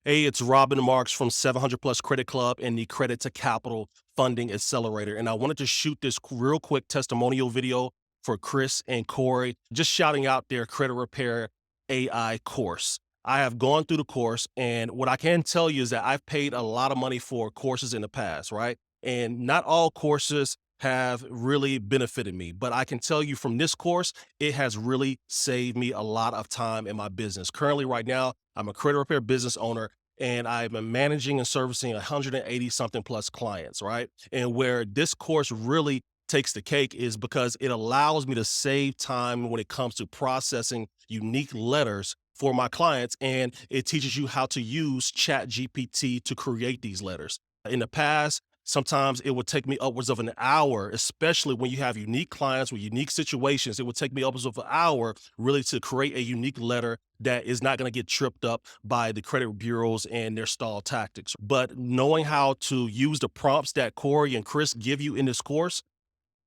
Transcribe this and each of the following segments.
Hey, it's Robin Marks from 700 Plus Credit Club and the Credit to Capital Funding Accelerator. And I wanted to shoot this real quick testimonial video for Chris and Corey, just shouting out their credit repair AI course. I have gone through the course, and what I can tell you is that I've paid a lot of money for courses in the past, right? And not all courses have really benefited me, but I can tell you from this course, it has really saved me a lot of time in my business. Currently, right now, I'm a credit repair business owner and I've been managing and servicing 180 something plus clients, right? And where this course really takes the cake is because it allows me to save time when it comes to processing unique letters for my clients. And it teaches you how to use ChatGPT to create these letters. In the past, sometimes it would take me upwards of an hour, especially when you have unique clients with unique situations. It would take me upwards of an hour really to create a unique letter that is not going to get tripped up by the credit bureaus and their stall tactics. But knowing how to use the prompts that Corey and Chris give you in this course,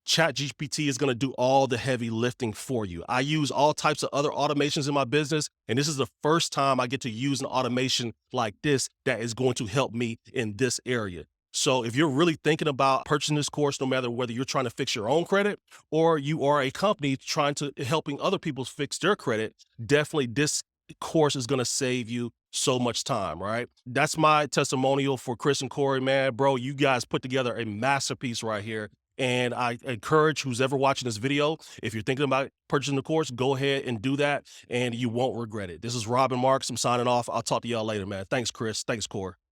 ChatGPT is going to do all the heavy lifting for you. I use all types of other automations in my business, and this is the first time I get to use an automation like this that is going to help me in this area. So if you're really thinking about purchasing this course, no matter whether you're trying to fix your own credit or you are a company trying to helping other people fix their credit, definitely this course is going to save you so much time, right? That's my testimonial for Chris and Corey, man. Bro, you guys put together a masterpiece right here. And I encourage who's ever watching this video, if you're thinking about purchasing the course, go ahead and do that and you won't regret it. This is Robin Marks. I'm signing off. I'll talk to y'all later, man. Thanks, Chris. Thanks, Corey.